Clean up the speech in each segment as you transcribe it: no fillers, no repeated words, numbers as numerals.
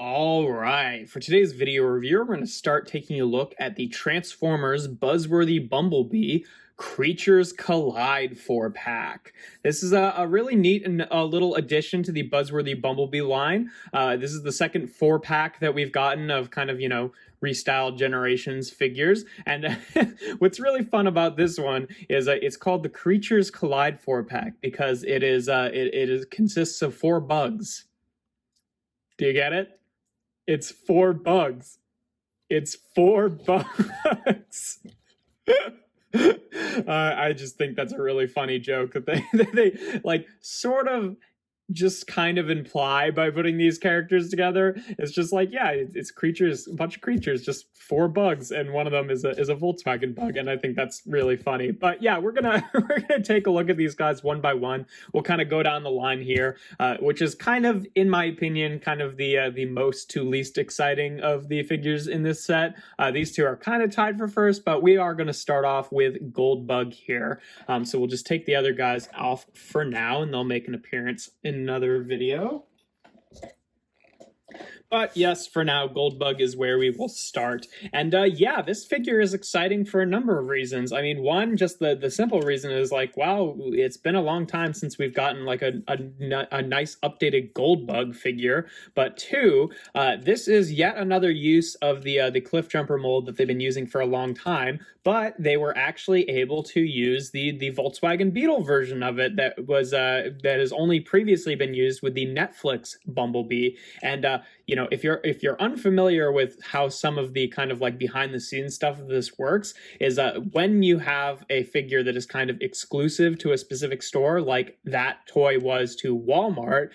All right, for today's video review, we're going to start taking a look at the Transformers Buzzworthy Bumblebee Creatures Collide 4-pack. This is a really neat and a little addition to the Buzzworthy Bumblebee line. This is the second 4-pack that we've gotten of kind of, restyled Generations figures. And what's really fun about this one is it's called the Creatures Collide 4-pack because it consists of 4 bugs. Do you get it? It's 4 bugs. It's 4 bugs. I just think that's a really funny joke that they like sort of just kind of imply by putting these characters together. It's just like, yeah, it's creatures, a bunch of creatures, just 4 bugs, and one of them is a Volkswagen bug, and I think that's really funny. But yeah, we're gonna take a look at these guys one by one. We'll kind of go down the line here, which is kind of, in my opinion, kind of the most to least exciting of the figures in this set. These two are kind of tied for first, but we are going to start off with Goldbug here. So we'll just take the other guys off for now, and they'll make an appearance in another video. But yes, for now, Goldbug is where we will start. And yeah, this figure is exciting for a number of reasons. I mean, one, just the simple reason is like, wow, it's been a long time since we've gotten like a nice updated Goldbug figure. But two, this is yet another use of the Cliff Jumper mold that they've been using for a long time. But they were actually able to use the Volkswagen Beetle version of it that has only previously been used with the Netflix Bumblebee. And if you're unfamiliar with how some of the kind of like behind the scenes stuff of this works, is when you have a figure that is kind of exclusive to a specific store, like that toy was to Walmart,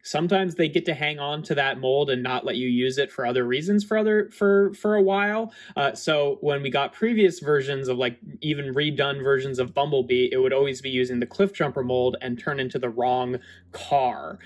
sometimes they get to hang on to that mold and not let you use it for other reasons for a while. So when we got previous versions of like even redone versions of Bumblebee, it would always be using the Cliff Jumper mold and turn into the wrong car.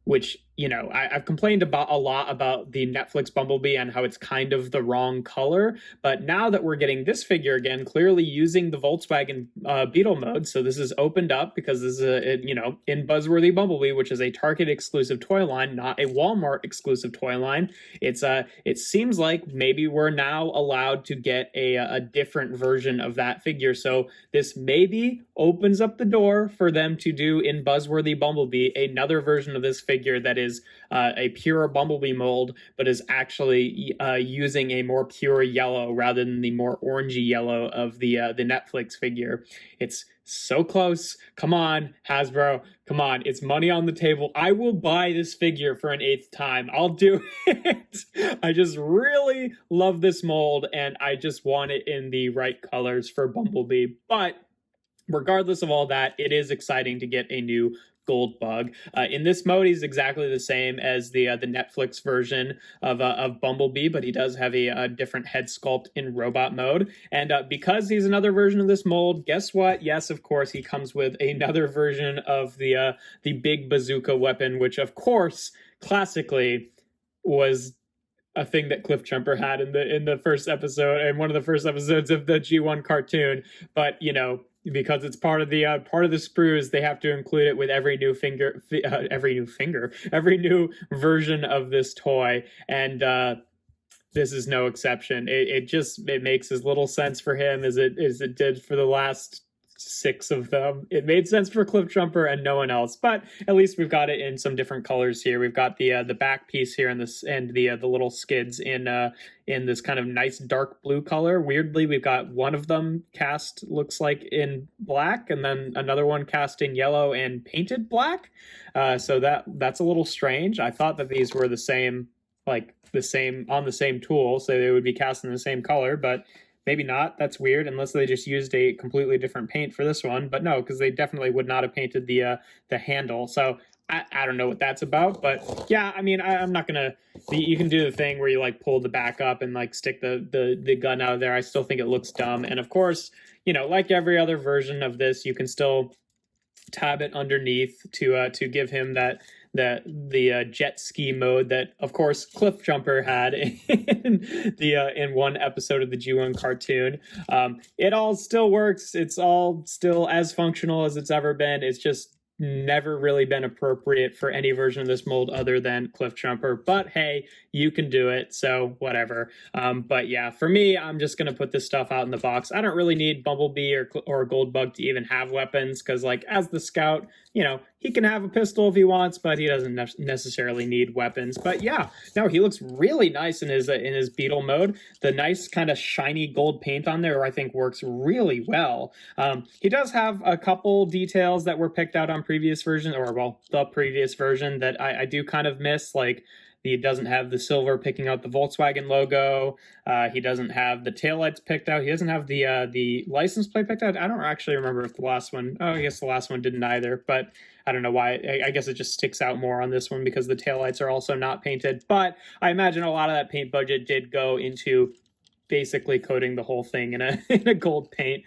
Which, I've complained about a lot about the Netflix Bumblebee and how it's kind of the wrong color. But now that we're getting this figure again, clearly using the Volkswagen Beetle mode, so this is opened up because this is in Buzzworthy Bumblebee, which is a Target exclusive toy line, not a Walmart exclusive toy line. It seems like maybe we're now allowed to get a different version of that figure. So this maybe opens up the door for them to do in Buzzworthy Bumblebee another version of this figure that is a pure Bumblebee mold, but is actually using a more pure yellow rather than the more orangey yellow of the Netflix figure. It's so close. Come on, Hasbro. Come on. It's money on the table. I will buy this figure for an 8th time. I'll do it. I just really love this mold, and I just want it in the right colors for Bumblebee. But regardless of all that, it is exciting to get a new Goldbug. In this mode, he's exactly the same as the Netflix version of Bumblebee, but he does have a different head sculpt in robot mode. And because he's another version of this mold, guess what? Yes, of course, he comes with another version of the big bazooka weapon, which, of course, classically was a thing that Cliff Jumper had in the first episode, and one of the first episodes of the G1 cartoon. But because it's part of the sprues, they have to include it with every new version of this toy, and this is no exception. It makes as little sense for him as it did for the last 6 of them. It made sense for Cliff Jumper and no one else, but at least we've got it in some different colors here. We've got the back piece here and the little skids in this kind of nice dark blue color. Weirdly, we've got one of them cast, looks like, in black, and then another one cast in yellow and painted black. So that's a little strange. I thought that these were the same on the same tool, so they would be cast in the same color, but maybe not. That's weird, unless they just used a completely different paint for this one. But no, because they definitely would not have painted the handle. So I don't know what that's about. But yeah, I mean, I'm not gonna. You can do the thing where you like pull the back up and like stick the gun out of there. I still think it looks dumb. And of course, like every other version of this, you can still tab it underneath to give him the jet ski mode that, of course, Cliff Jumper had in one episode of the G1 cartoon. It all still works. It's all still as functional as it's ever been. It's just never really been appropriate for any version of this mold other than Cliff Jumper, but hey, you can do it, so whatever. But yeah, for me, I'm just gonna put this stuff out in the box. I don't really need Bumblebee or Goldbug to even have weapons, because like as the scout, you know, he can have a pistol if he wants, but he doesn't necessarily need weapons. But yeah, no, he looks really nice in his beetle mode. The nice kind of shiny gold paint on there, I think, works really well. He does have a couple details that were picked out on previous versions, or well, the previous version, that I do kind of miss, like he doesn't have the silver picking out the Volkswagen logo. He doesn't have the taillights picked out. He doesn't have the license plate picked out. I don't actually remember if the last one, oh, I guess the last one didn't either, but I don't know why. I guess it just sticks out more on this one because the taillights are also not painted. But I imagine a lot of that paint budget did go into basically coating the whole thing in a gold paint,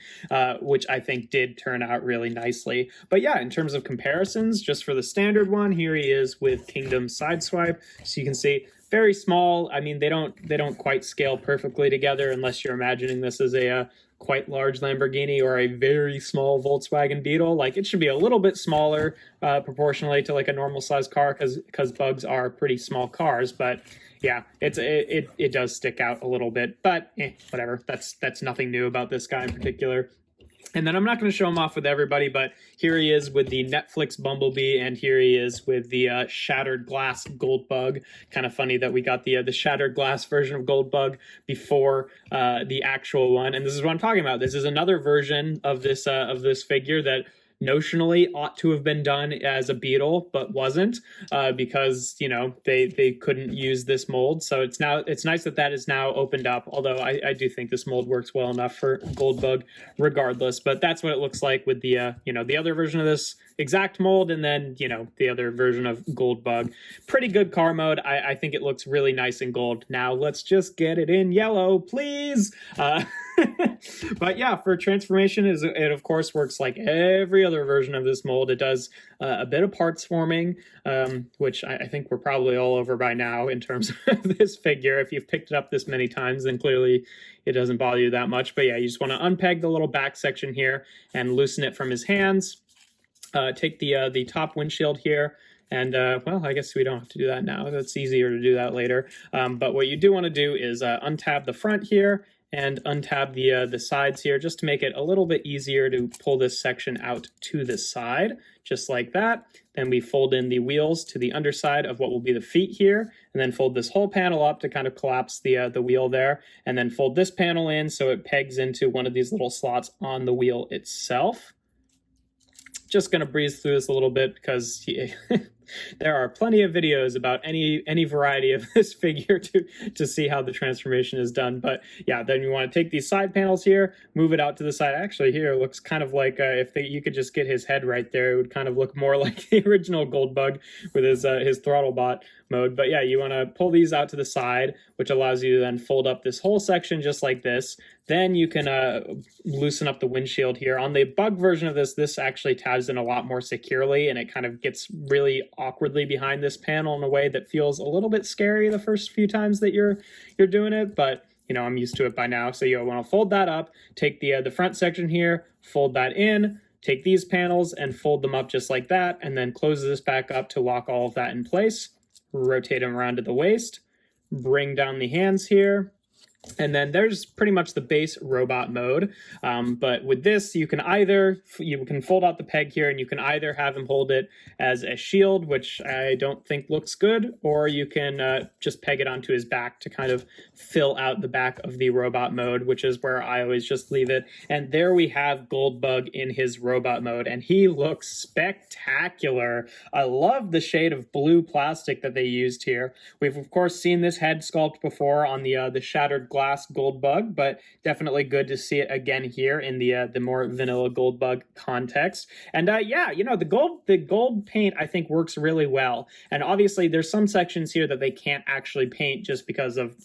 which I think did turn out really nicely. But yeah, in terms of comparisons, just for the standard one, here he is with Kingdom Sideswipe. So you can see very small. I mean, they don't quite scale perfectly together unless you're imagining this as a quite large Lamborghini or a very small Volkswagen Beetle. Like, it should be a little bit smaller proportionally to like a normal size car, because bugs are pretty small cars. But yeah, it does stick out a little bit, but whatever. That's nothing new about this guy in particular. And then I'm not going to show him off with everybody, but here he is with the Netflix Bumblebee, and here he is with the Shattered Glass Goldbug. Kind of funny that we got the Shattered Glass version of Goldbug before the actual one. And this is what I'm talking about. This is another version of this figure that notionally ought to have been done as a beetle, but wasn't, because, you know, they couldn't use this mold. So it's nice that is now opened up, although I do think this mold works well enough for Goldbug regardless. But that's what it looks like with the the other version of this exact mold, and then the other version of Goldbug. Pretty good car mode. I think it looks really nice in gold. Now let's just get it in yellow, please. But yeah, for transformation, it of course works like every other version of this mold. It does a bit of parts forming, which I think we're probably all over by now in terms of this figure. If you've picked it up this many times, then clearly it doesn't bother you that much. But yeah, you just want to unpeg the little back section here and loosen it from his hands. Take the top windshield here, and well, I guess we don't have to do that now. That's easier to do that later. But what you do want to do is untab the front here and untab the sides here, just to make it a little bit easier to pull this section out to the side, just like that. Then we fold in the wheels to the underside of what will be the feet here, and then fold this whole panel up to kind of collapse the wheel there, and then fold this panel in so it pegs into one of these little slots on the wheel itself. Just going to breeze through this a little bit because there are plenty of videos about any variety of this figure to see how the transformation is done. But yeah, then you want to take these side panels here, move it out to the side. Actually, here it looks kind of like you could just get his head right there, it would kind of look more like the original Goldbug with his throttle bot mode. But yeah, you want to pull these out to the side, which allows you to then fold up this whole section just like this. Then you can loosen up the windshield here. On the bug version of this actually tabs in a lot more securely, and it kind of gets really awkwardly behind this panel in a way that feels a little bit scary the first few times that you're doing it. But I'm used to it by now. So you want to fold that up, take the front section here, fold that in, take these panels and fold them up just like that, and then close this back up to lock all of that in place. Rotate them around to the waist, bring down the hands here, and then there's pretty much the base robot mode. But with this, you can fold out the peg here, and you can either have him hold it as a shield, which I don't think looks good, or you can just peg it onto his back to kind of fill out the back of the robot mode, which is where I always just leave it. And there we have Goldbug in his robot mode, and he looks spectacular. I love the shade of blue plastic that they used here. We've of course seen this head sculpt before on the Shattered Glass Goldbug, but definitely good to see it again here in the more vanilla Goldbug context. And yeah, the gold paint I think works really well. And obviously there's some sections here that they can't actually paint just because of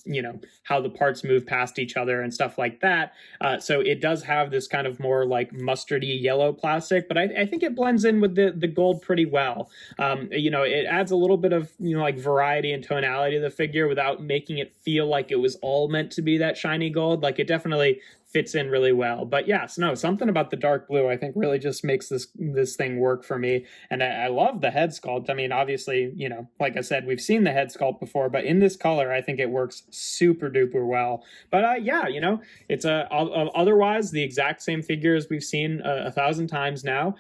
how the parts move past each other and stuff like that. So it does have this kind of more like mustardy yellow plastic, but I think it blends in with the gold pretty well. It adds a little bit of like variety and tonality to the figure without making it feel like it was all meant to be that shiny gold. Like, it definitely fits in really well. But yes, no, something about the dark blue I think really just makes this thing work for me. And I love the head sculpt. I mean, obviously, you know, like I said, we've seen the head sculpt before, but in this color, I think it works super duper well. But yeah, you know, it's otherwise the exact same figure as we've seen 1,000 times now.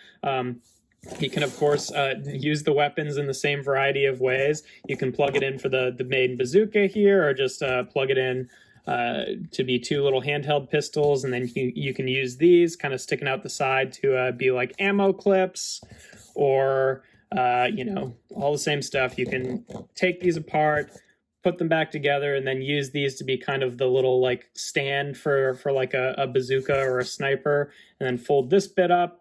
You can, of course, use the weapons in the same variety of ways. You can plug it in for the main bazooka here, or just plug it in to be two little handheld pistols, and then you can use these kind of sticking out the side to be like ammo clips, or you know, all the same stuff. You can take these apart, put them back together, and then use these to be kind of the little like stand for like a bazooka or a sniper, and then fold this bit up,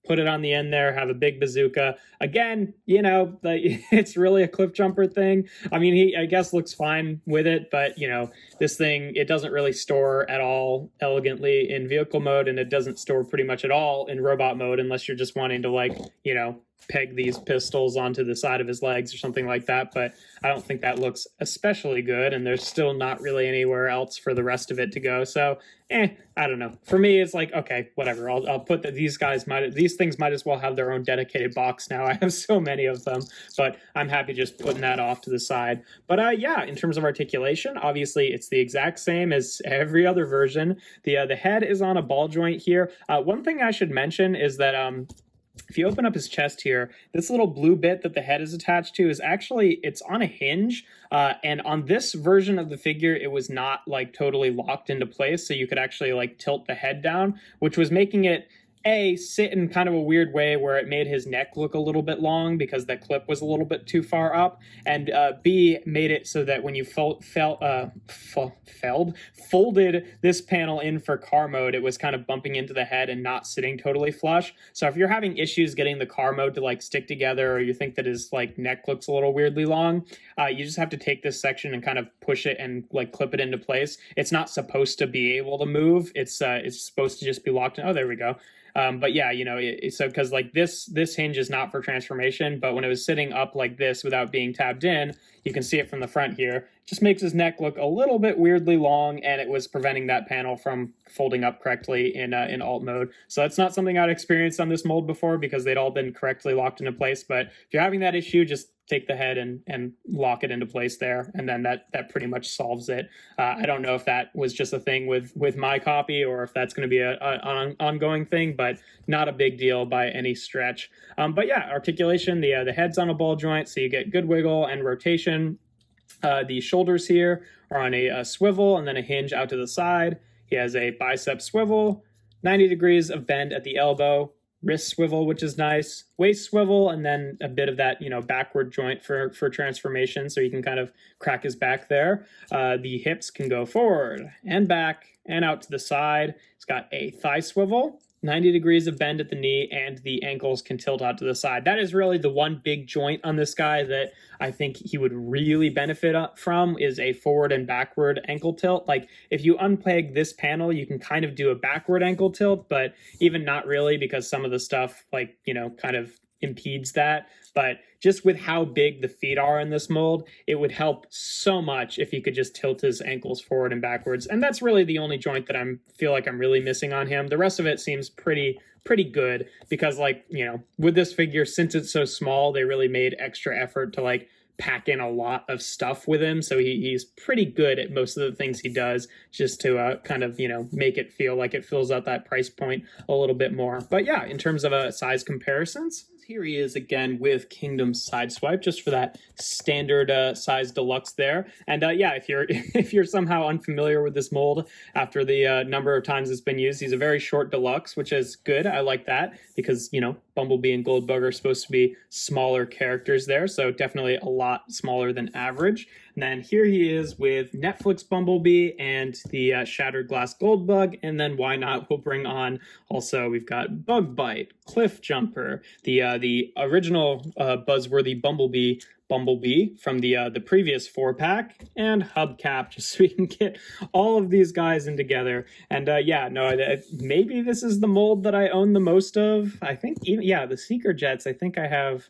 put it on the end there, have a big bazooka. Again, you know, it's really a cliff jumper thing. I mean, he, I guess, looks fine with it, but, you know, this thing, it doesn't really store at all elegantly in vehicle mode, and it doesn't store pretty much at all in robot mode unless you're just wanting to, like, you know, peg these pistols onto the side of his legs or something like that. But I don't think that looks especially good, and there's still not really anywhere else for the rest of it to go. So, I don't know. For me, it's like, okay, whatever. I'll put that these things might as well have their own dedicated box now. I have so many of them, but I'm happy just putting that off to the side. But yeah, in terms of articulation, obviously it's the exact same as every other version. The head is on a ball joint here. One thing I should mention is that if you open up his chest here, this little blue bit that the head is attached to is actually, it's on a hinge. And on this version of the figure, it was not like totally locked into place. So you could actually like tilt the head down, which was making it sit in kind of a weird way where it made his neck look a little bit long because that clip was a little bit too far up, and B, made it so that when you folded this panel in for car mode, it was kind of bumping into the head and not sitting totally flush. So if you're having issues getting the car mode to like stick together, or you think that his like neck looks a little weirdly long, you just have to take this section and kind of push it and like clip it into place. It's not supposed to be able to move. It's supposed to just be locked in. Oh, there we go. But yeah, you know, so because like this hinge is not for transformation, but when it was sitting up like this without being tabbed in, you can see it from the front here. It just makes his neck look a little bit weirdly long, and it was preventing that panel from folding up correctly in alt mode. So that's not something I'd experienced on this mold before because they'd all been correctly locked into place. But if you're having that issue, just take the head and lock it into place there, and then that pretty much solves it. I don't know if that was just a thing with my copy or if that's going to be an ongoing thing, but not a big deal by any stretch. But yeah, articulation, the head's on a ball joint, so you get good wiggle and rotation. The shoulders here are on a swivel and then a hinge out to the side. He has a bicep swivel, 90 degrees of bend at the elbow, wrist swivel, which is nice, waist swivel, and then a bit of that, you know, backward joint for transformation, so you can kind of crack his back there. The hips can go forward and back and out to the side. It's got a thigh swivel, 90 degrees of bend at the knee, and the ankles can tilt out to the side. That is really the one big joint on this guy that I think he would really benefit from, is a forward and backward ankle tilt. Like, if you unpeg this panel, you can kind of do a backward ankle tilt, but even not really, because some of the stuff, like, you know, kind of impedes that. But just with how big the feet are in this mold, it would help so much if he could just tilt his ankles forward and backwards. And that's really the only joint that I feel like I'm really missing on him. The rest of it seems pretty good, because, like, you know, with this figure, since it's so small, they really made extra effort to like pack in a lot of stuff with him, so he's pretty good at most of the things he does, just to kind of, you know, make it feel like it fills out that price point a little bit more. But yeah, in terms of size comparisons, here he is again with Kingdom Sideswipe, just for that standard size deluxe there. And yeah, if you're somehow unfamiliar with this mold after the number of times it's been used, he's a very short deluxe, which is good. I like that, because, you know, Bumblebee and Goldbug are supposed to be smaller characters there, so definitely a lot smaller than average. And then here he is with Netflix Bumblebee and the Shattered Glass Goldbug, and then why not, we'll bring on also, we've got Bug Bite, Cliff Jumper, the original Buzzworthy Bumblebee from the previous 4-pack, and Hubcap, just so we can get all of these guys in together. And yeah, no, maybe this is the mold that I own the most of. I think even, yeah, the Seeker Jets, I think I have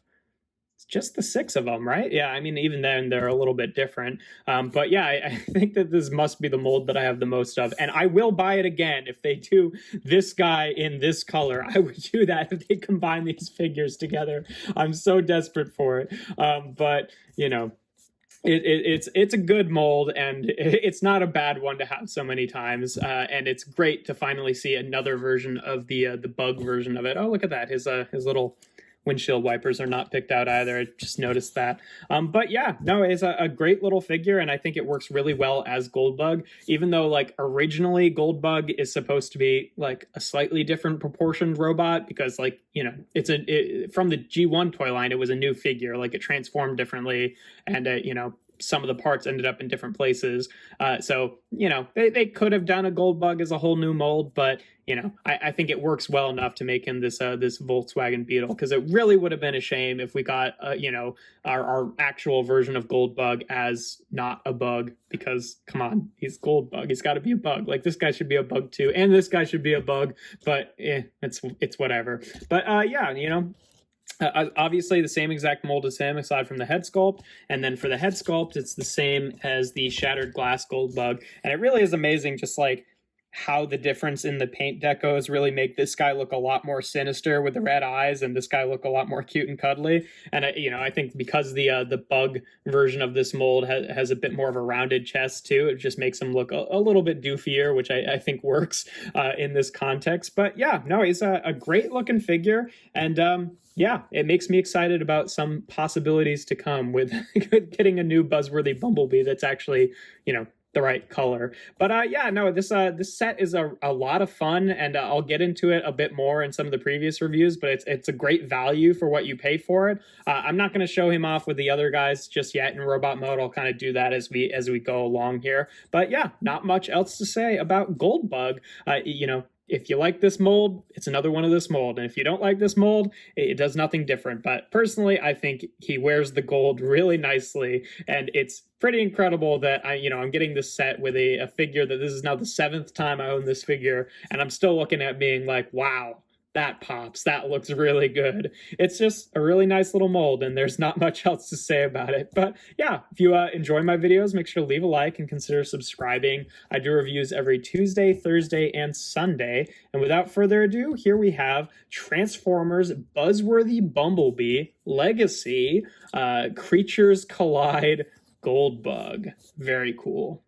just the 6 of them, right? Yeah, I mean, even then they're a little bit different. But yeah, I think that this must be the mold that I have the most of, and I will buy it again if they do this guy in this color. I would do that if they combine these figures together. I'm so desperate for it. But you know, it's a good mold, and it's not a bad one to have so many times. And it's great to finally see another version of the bug version of it. Oh, look at that! His little windshield wipers are not picked out either. I just noticed that. But yeah, no, it's a great little figure, and I think it works really well as Goldbug, even though like originally Goldbug is supposed to be like a slightly different proportioned robot, because like, you know, from the G1 toy line, it was a new figure, like it transformed differently, and you know, some of the parts ended up in different places. So, you know, they could have done a Goldbug as a whole new mold, but, you know, I think it works well enough to make him this this Volkswagen Beetle, because it really would have been a shame if we got, you know, our actual version of Goldbug as not a bug, because, come on, he's Goldbug. He's got to be a bug. Like, this guy should be a bug too, and this guy should be a bug, but it's whatever. But yeah, you know, obviously the same exact mold as him, aside from the head sculpt. And then for the head sculpt, it's the same as the Shattered Glass Goldbug. And it really is amazing, just like how the difference in the paint decos really make this guy look a lot more sinister with the red eyes, and this guy look a lot more cute and cuddly. And you know, I think because the bug version of this mold has a bit more of a rounded chest too, it just makes him look a little bit doofier, which I think works in this context. But yeah, no, he's a great looking figure, and yeah, it makes me excited about some possibilities to come with getting a new Buzzworthy Bumblebee that's actually, you know, the right color. But yeah, no, this set is a lot of fun, and I'll get into it a bit more in some of the previous reviews, but it's a great value for what you pay for it. I'm not going to show him off with the other guys just yet in robot mode. I'll kind of do that as we go along here. But yeah, not much else to say about Goldbug. You know, if you like this mold, it's another one of this mold. And if you don't like this mold, it does nothing different. But personally, I think he wears the gold really nicely. And it's pretty incredible that I'm getting this set with a figure that this is now the 7th time I own this figure. And I'm still looking at being like, wow, that pops. That looks really good. It's just a really nice little mold, and there's not much else to say about it. But yeah, if you enjoy my videos, make sure to leave a like and consider subscribing. I do reviews every Tuesday, Thursday, and Sunday. And without further ado, here we have Transformers Buzzworthy Bumblebee Legacy Creatures Collide Goldbug. Very cool.